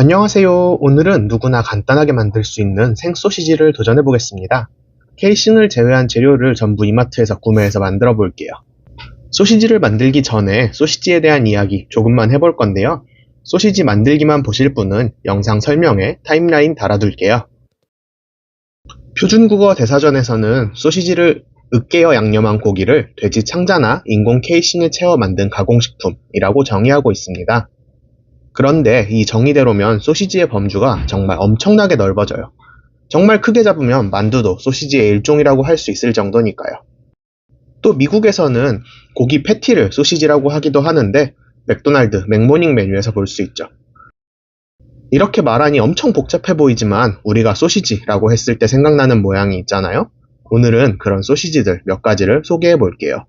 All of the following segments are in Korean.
안녕하세요. 오늘은 누구나 간단하게 만들 수 있는 생소시지를 도전해 보겠습니다. 케이싱을 제외한 재료를 전부 이마트에서 구매해서 만들어 볼게요. 소시지를 만들기 전에 소시지에 대한 이야기 조금만 해볼 건데요. 소시지 만들기만 보실 분은 영상 설명에 타임라인 달아둘게요. 표준국어 대사전에서는 소시지를 으깨어 양념한 고기를 돼지 창자나 인공 케이싱에 채워 만든 가공식품이라고 정의하고 있습니다. 그런데 이 정의대로면 소시지의 범주가 정말 엄청나게 넓어져요. 정말 크게 잡으면 만두도 소시지의 일종이라고 할 수 있을 정도니까요. 또 미국에서는 고기 패티를 소시지라고 하기도 하는데 맥도날드 맥모닝 메뉴에서 볼 수 있죠. 이렇게 말하니 엄청 복잡해 보이지만 우리가 소시지라고 했을 때 생각나는 모양이 있잖아요. 오늘은 그런 소시지들 몇 가지를 소개해 볼게요.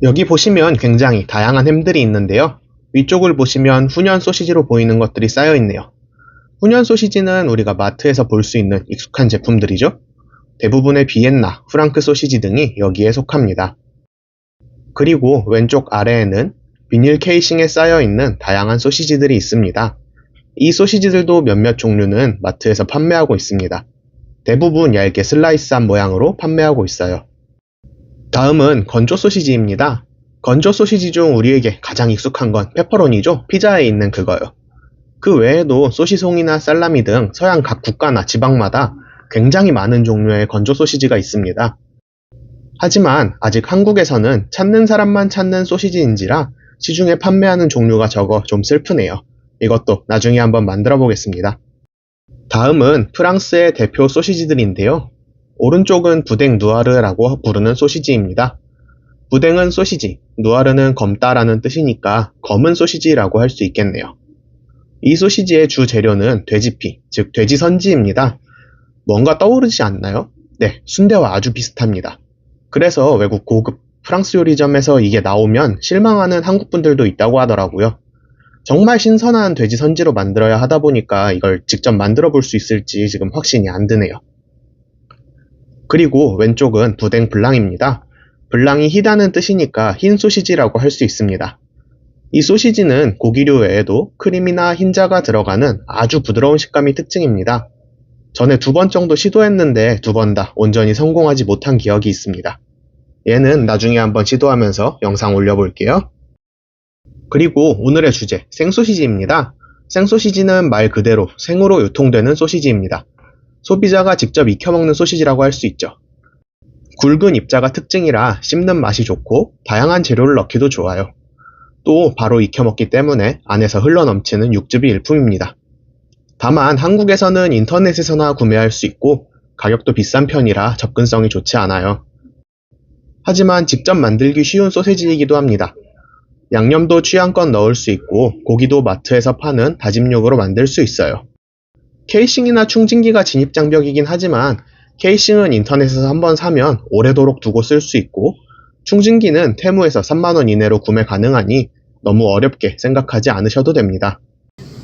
여기 보시면 굉장히 다양한 햄들이 있는데요. 위쪽을 보시면 훈연 소시지로 보이는 것들이 쌓여 있네요. 훈연 소시지는 우리가 마트에서 볼 수 있는 익숙한 제품들이죠. 대부분의 비엔나, 프랑크 소시지 등이 여기에 속합니다. 그리고 왼쪽 아래에는 비닐 케이싱에 쌓여 있는 다양한 소시지들이 있습니다. 이 소시지들도 몇몇 종류는 마트에서 판매하고 있습니다. 대부분 얇게 슬라이스한 모양으로 판매하고 있어요. 다음은 건조 소시지입니다. 건조 소시지 중 우리에게 가장 익숙한 건 페퍼로니죠. 피자에 있는 그거요. 그 외에도 소시송이나 살라미 등 서양 각 국가나 지방마다 굉장히 많은 종류의 건조 소시지가 있습니다. 하지만 아직 한국에서는 찾는 사람만 찾는 소시지인지라 시중에 판매하는 종류가 적어 좀 슬프네요. 이것도 나중에 한번 만들어 보겠습니다. 다음은 프랑스의 대표 소시지들인데요. 오른쪽은 부댕 누아르라고 부르는 소시지입니다. 부댕은 소시지, 누아르는 검다라는 뜻이니까 검은 소시지라고 할 수 있겠네요. 이 소시지의 주 재료는 돼지피, 즉 돼지 선지입니다. 뭔가 떠오르지 않나요? 네, 순대와 아주 비슷합니다. 그래서 외국 고급 프랑스 요리점에서 이게 나오면 실망하는 한국 분들도 있다고 하더라고요. 정말 신선한 돼지 선지로 만들어야 하다 보니까 이걸 직접 만들어 볼 수 있을지 지금 확신이 안 드네요. 그리고 왼쪽은 부댕 블랑입니다. 블랑이 희다는 뜻이니까 흰 소시지라고 할 수 있습니다. 이 소시지는 고기류 외에도 크림이나 흰자가 들어가는 아주 부드러운 식감이 특징입니다. 전에 2번 정도 시도했는데 2번 다 온전히 성공하지 못한 기억이 있습니다. 얘는 나중에 한번 시도하면서 영상 올려볼게요. 그리고 오늘의 주제, 생소시지입니다. 생소시지는 말 그대로 생으로 유통되는 소시지입니다. 소비자가 직접 익혀먹는 소시지라고 할 수 있죠. 굵은 입자가 특징이라 씹는 맛이 좋고 다양한 재료를 넣기도 좋아요. 또 바로 익혀먹기 때문에 안에서 흘러넘치는 육즙이 일품입니다. 다만 한국에서는 인터넷에서나 구매할 수 있고 가격도 비싼 편이라 접근성이 좋지 않아요. 하지만 직접 만들기 쉬운 소시지이기도 합니다. 양념도 취향껏 넣을 수 있고 고기도 마트에서 파는 다짐 육으로 만들 수 있어요. 케이싱이나 충진기가 진입장벽이긴 하지만 케이싱은 인터넷에서 한번 사면 오래도록 두고 쓸 수 있고 충진기는 테무에서 3만원 이내로 구매 가능하니 너무 어렵게 생각하지 않으셔도 됩니다.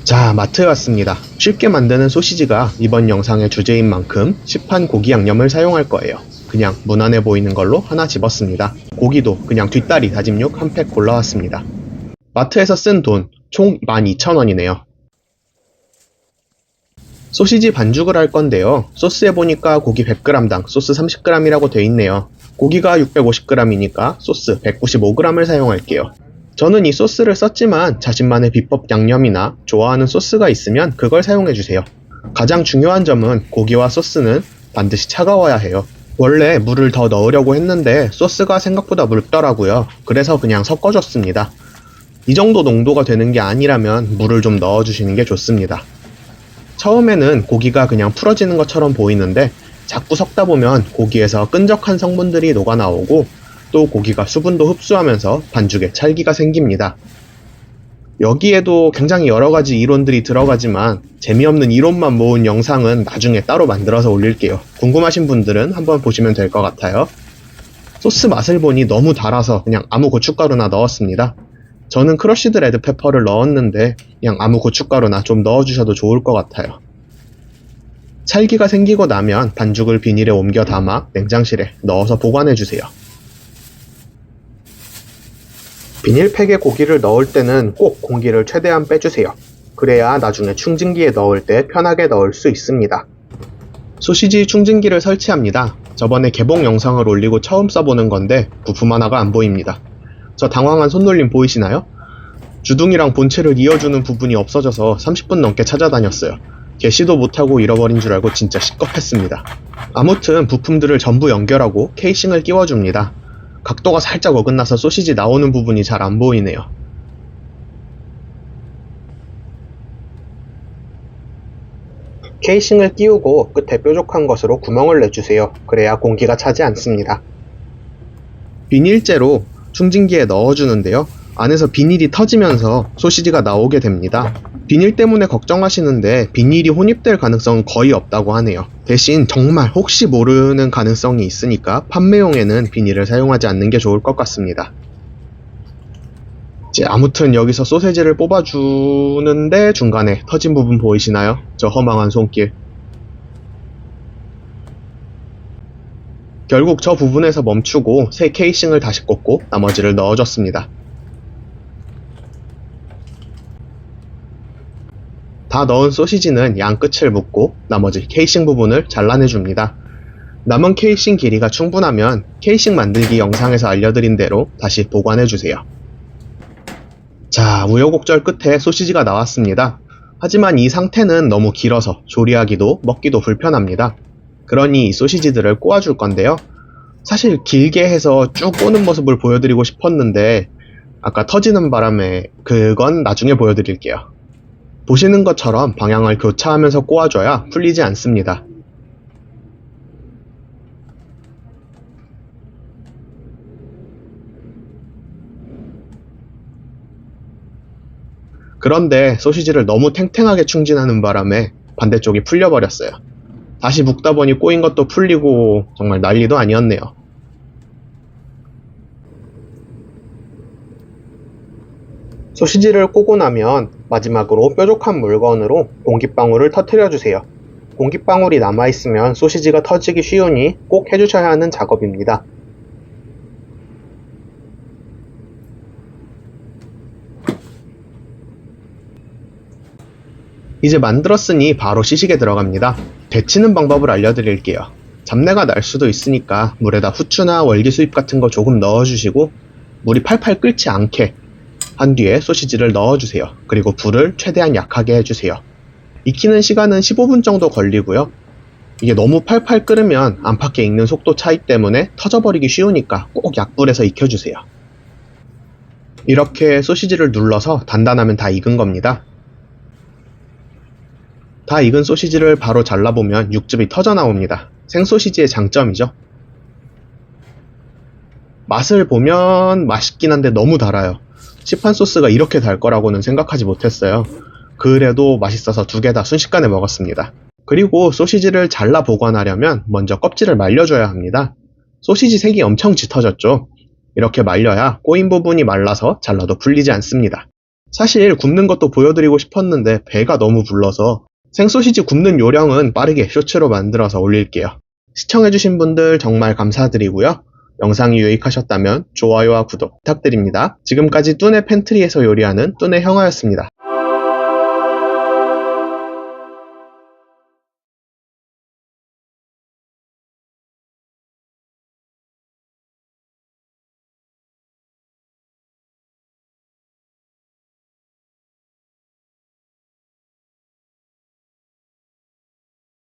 자, 마트에 왔습니다. 쉽게 만드는 소시지가 이번 영상의 주제인 만큼 시판 고기 양념을 사용할 거예요. 그냥 무난해 보이는 걸로 하나 집었습니다. 고기도 그냥 뒷다리 다짐육 한 팩 골라왔습니다. 마트에서 쓴 돈 총 12,000원이네요. 소시지 반죽을 할 건데요. 소스에 보니까 고기 100g당 소스 30g이라고 돼 있네요. 고기가 650g이니까 소스 195g을 사용할게요. 저는 이 소스를 썼지만 자신만의 비법 양념이나 좋아하는 소스가 있으면 그걸 사용해주세요. 가장 중요한 점은 고기와 소스는 반드시 차가워야 해요. 원래 물을 더 넣으려고 했는데 소스가 생각보다 묽더라고요. 그래서 그냥 섞어줬습니다. 이 정도 농도가 되는 게 아니라면 물을 좀 넣어주시는 게 좋습니다. 처음에는 고기가 그냥 풀어지는 것처럼 보이는데 자꾸 섞다 보면 고기에서 끈적한 성분들이 녹아나오고 또 고기가 수분도 흡수하면서 반죽에 찰기가 생깁니다. 여기에도 굉장히 여러가지 이론들이 들어가지만 재미없는 이론만 모은 영상은 나중에 따로 만들어서 올릴게요. 궁금하신 분들은 한번 보시면 될 것 같아요. 소스 맛을 보니 너무 달아서 그냥 아무 고춧가루나 넣었습니다. 저는 크러쉬드 레드페퍼를 넣었는데 그냥 아무 고춧가루나 좀 넣어주셔도 좋을 것 같아요. 찰기가 생기고 나면 반죽을 비닐에 옮겨 담아 냉장실에 넣어서 보관해주세요. 비닐팩에 고기를 넣을 때는 꼭 공기를 최대한 빼주세요. 그래야 나중에 충진기에 넣을 때 편하게 넣을 수 있습니다. 소시지 충진기를 설치합니다. 저번에 개봉 영상을 올리고 처음 써보는 건데 부품 하나가 안 보입니다. 저 당황한 손놀림 보이시나요? 주둥이랑 본체를 이어주는 부분이 없어져서 30분 넘게 찾아다녔어요. 개시도 못하고 잃어버린 줄 알고 진짜 시겁했습니다. 아무튼 부품들을 전부 연결하고 케이싱을 끼워줍니다. 각도가 살짝 어긋나서 소시지 나오는 부분이 잘 안 보이네요. 케이싱을 끼우고 끝에 뾰족한 것으로 구멍을 내주세요. 그래야 공기가 차지 않습니다. 비닐재로 충진기에 넣어주는데요. 안에서 비닐이 터지면서 소시지가 나오게 됩니다. 비닐 때문에 걱정하시는데 비닐이 혼입될 가능성은 거의 없다고 하네요. 대신 정말 혹시 모르는 가능성이 있으니까 판매용에는 비닐을 사용하지 않는 게 좋을 것 같습니다. 이제 아무튼 여기서 소세지를 뽑아주는데 중간에 터진 부분 보이시나요? 저 허망한 손길. 결국 저 부분에서 멈추고 새 케이싱을 다시 꽂고 나머지를 넣어줬습니다. 다 넣은 소시지는 양 끝을 묶고 나머지 케이싱 부분을 잘라내줍니다. 남은 케이싱 길이가 충분하면 케이싱 만들기 영상에서 알려드린 대로 다시 보관해주세요. 자, 우여곡절 끝에 소시지가 나왔습니다. 하지만 이 상태는 너무 길어서 조리하기도 먹기도 불편합니다. 그러니 이 소시지들을 꼬아줄 건데요. 사실 길게 해서 쭉 꼬는 모습을 보여드리고 싶었는데 아까 터지는 바람에 그건 나중에 보여드릴게요. 보시는 것처럼 방향을 교차하면서 꼬아줘야 풀리지 않습니다. 그런데 소시지를 너무 탱탱하게 충진하는 바람에 반대쪽이 풀려버렸어요. 다시 묶다 보니 꼬인 것도 풀리고 정말 난리도 아니었네요. 소시지를 꼬고 나면 마지막으로 뾰족한 물건으로 공기방울을 터뜨려주세요. 공기방울이 남아있으면 소시지가 터지기 쉬우니 꼭 해주셔야 하는 작업입니다. 이제 만들었으니 바로 시식에 들어갑니다. 데치는 방법을 알려드릴게요. 잡내가 날 수도 있으니까 물에다 후추나 월계수잎 같은 거 조금 넣어주시고 물이 팔팔 끓지 않게 한 뒤에 소시지를 넣어주세요. 그리고 불을 최대한 약하게 해주세요. 익히는 시간은 15분 정도 걸리고요. 이게 너무 팔팔 끓으면 안팎에 익는 속도 차이 때문에 터져버리기 쉬우니까 꼭 약불에서 익혀주세요. 이렇게 소시지를 눌러서 단단하면 다 익은 겁니다. 다 익은 소시지를 바로 잘라보면 육즙이 터져 나옵니다. 생소시지의 장점이죠. 맛을 보면 맛있긴 한데 너무 달아요. 시판 소스가 이렇게 달 거라고는 생각하지 못했어요. 그래도 맛있어서 두 개 다 순식간에 먹었습니다. 그리고 소시지를 잘라 보관하려면 먼저 껍질을 말려줘야 합니다. 소시지 색이 엄청 짙어졌죠. 이렇게 말려야 꼬인 부분이 말라서 잘라도 풀리지 않습니다. 사실 굽는 것도 보여드리고 싶었는데 배가 너무 불러서 생소시지 굽는 요령은 빠르게 쇼츠로 만들어서 올릴게요. 시청해주신 분들 정말 감사드리고요. 영상이 유익하셨다면 좋아요와 구독 부탁드립니다. 지금까지 뚠의 팬트리에서 요리하는 뚠의 형아였습니다.